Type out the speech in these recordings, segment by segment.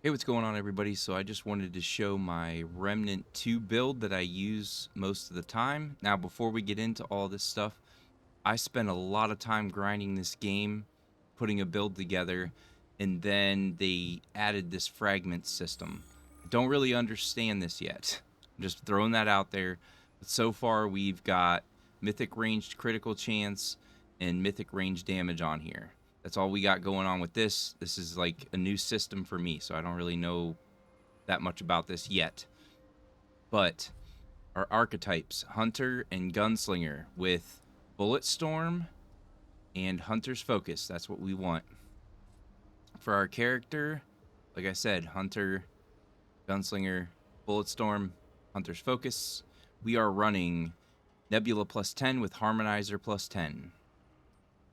Hey, what's going on, everybody? So I just wanted to show my Remnant 2 build that I use most of the time. Now, before we get into all this stuff, I spent a lot of time grinding this game, putting a build together, and then they added this fragment system. I don't really understand this yet. I'm just throwing that out there. But so far, we've got Mythic ranged critical chance and Mythic range damage on here. That's all we got going on with this. This is like a new system for me, so I don't really know that much about this yet. But our archetypes, Hunter and Gunslinger, with Bullet Storm and Hunter's Focus. That's what we want. For our character, like I said, Hunter, Gunslinger, Bullet Storm, Hunter's Focus. We are running Nebula plus 10 with Harmonizer plus 10.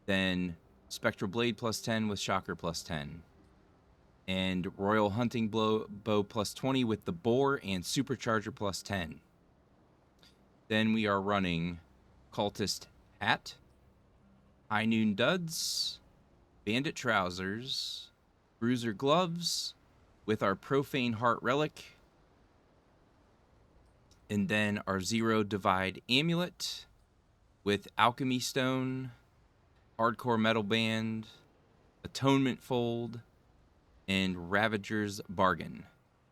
Then Spectral Blade plus 10 with Shocker plus 10. And Royal Hunting Bow plus 20 with the Boar and Supercharger plus 10. Then we are running Cultist Hat, High Noon Duds, Bandit Trousers, Bruiser Gloves with our Profane Heart Relic, and then our Zero Divide Amulet with Alchemy Stone, Hardcore Metal Band, Atonement Fold, and Ravager's Bargain.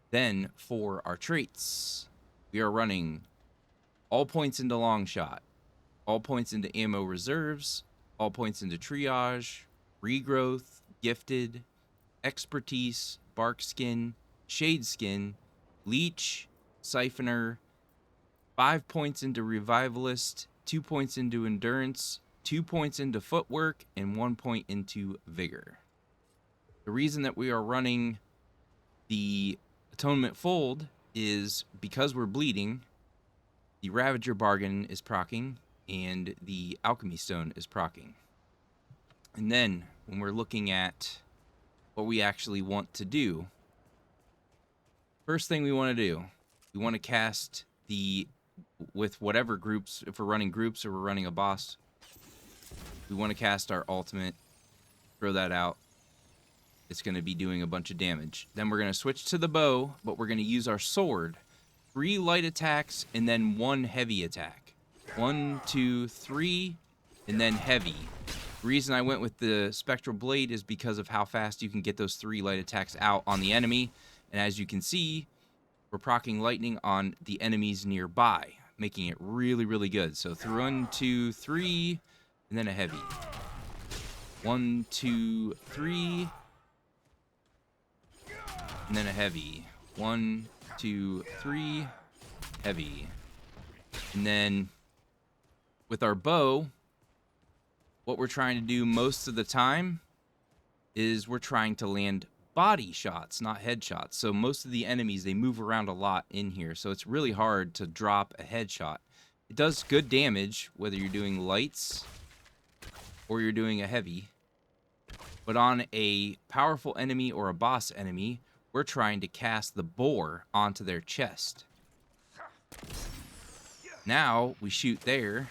Then for our traits, we are running all points into long shot, all points into ammo reserves, all points into triage, regrowth, gifted, expertise, bark skin, shade skin, leech, siphoner, 5 points into revivalist, 2 points into endurance, 2 points into footwork, and 1 point into vigor. The reason that we are running the Atonement Fold is because we're bleeding, the Ravager Bargain is proccing, and the Alchemy Stone is proccing. And then, when we're looking at what we actually want to do, first thing we want to do, we want to cast with whatever groups, if we're running groups or we're running a boss, we want to cast our ultimate, throw that out. It's going to be doing a bunch of damage. Then we're going to switch to the bow, but we're going to use our sword. 3 light attacks, and then 1 heavy attack. 1, 2, 3, and then heavy. The reason I went with the Spectral Blade is because of how fast you can get those 3 light attacks out on the enemy. And as you can see, we're proccing lightning on the enemies nearby, making it really, really good. So 1, 2, 3, and then a heavy. 1, 2, 3, and then a heavy. 1, 2, 3, heavy. And then with our bow, what we're trying to do most of the time is we're trying to land body shots, not headshots. So most of the enemies, they move around a lot in here, so it's really hard to drop a headshot. It does good damage whether you're doing lights or you're doing a heavy. But on a powerful enemy or a boss enemy, we're trying to cast the Boar onto their chest. Now we shoot there.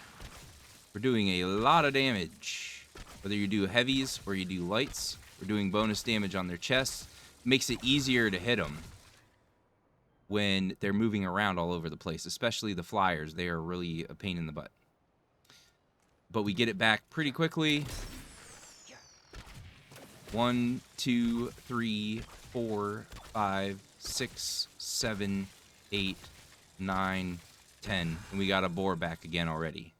We're doing a lot of damage. Whether you do heavies or you do lights, we're doing bonus damage on their chests. It makes it easier to hit them when they're moving around all over the place, especially the flyers. They are really a pain in the butt. But we get it back pretty quickly. 1, 2, 3, 4, 5, 6, 7, 8, 9, 10. And we got a Boar back again already.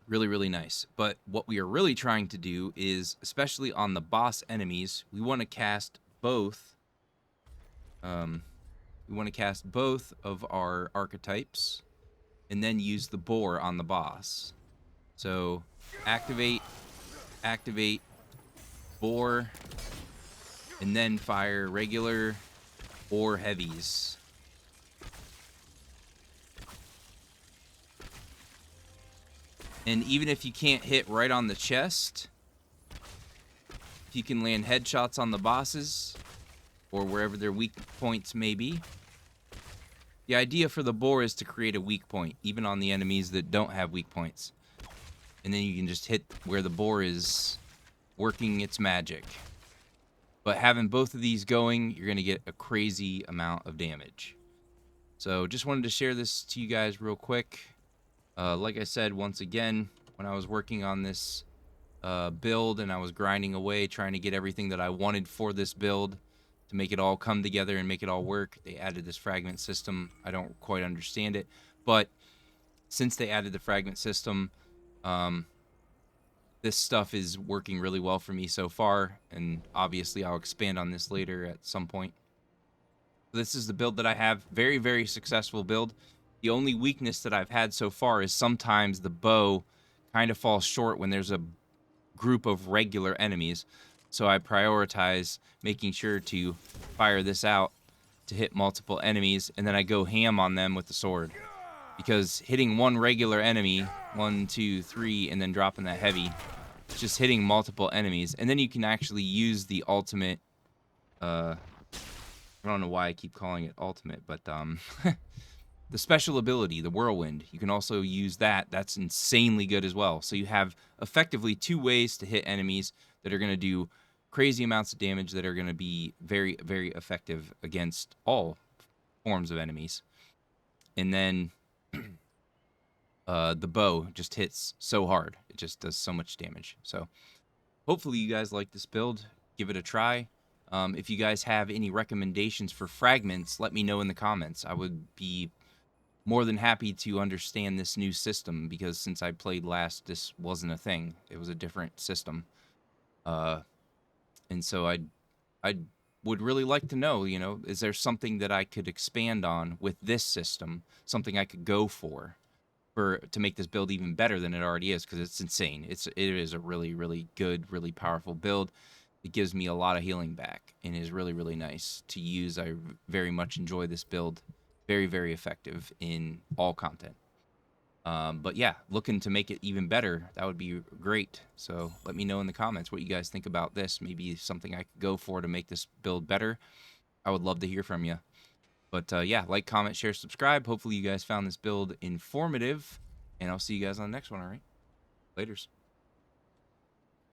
Really, really nice. But what we are really trying to do is, especially on the boss enemies, we want to cast both. We want to cast both of our archetypes and then use the Boar on the boss. So activate, Boar, and then fire regular or heavies. And even if you can't hit right on the chest, if you can land headshots on the bosses or wherever their weak points may be. The idea for the Boar is to create a weak point, even on the enemies that don't have weak points. And then you can just hit where the Boar is working its magic. But having both of these going, you're going to get a crazy amount of damage. So just wanted to share this to you guys real quick. Like I said, once again, when I was working on this build and I was grinding away trying to get everything that I wanted for this build to make it all come together and make it all work, they added this fragment system. I don't quite understand it, but since they added the fragment system, um, this stuff is working really well for me so far, and obviously I'll expand on this later at some point. This is the build that I have. Very, very successful build. The only weakness that I've had so far is sometimes the bow kind of falls short when there's a group of regular enemies. So I prioritize making sure to fire this out to hit multiple enemies, and then I go ham on them with the sword. Because hitting one regular enemy, 1, 2, 3, and then dropping that heavy, just hitting multiple enemies. And then you can actually use the ultimate, I don't know why I keep calling it ultimate, but the special ability, the whirlwind, you can also use that. That's insanely good as well. So you have effectively 2 ways to hit enemies that are going to do crazy amounts of damage that are going to be very, very effective against all forms of enemies. And then the bow just hits so hard. It just does so much damage. So hopefully you guys like this build. Give it a try. If you guys have any recommendations for fragments, let me know in the comments. I would be more than happy to understand this new system, because since I played last, this wasn't a thing. It was a different system. And so I would really like to know, is there something that I could expand on with this system, something I could go for to make this build even better than it already is, because it's insane. It is a really, really good, really powerful build. It gives me a lot of healing back and is really, really nice to use. I very much enjoy this build. Very, very effective in all content. But yeah, looking to make it even better, that would be great. So let me know in the comments what you guys think about this. Maybe something I could go for to make this build better. I would love to hear from you. But yeah, like, comment, share, subscribe. Hopefully you guys found this build informative, and I'll see you guys on the next one, all right? Laters.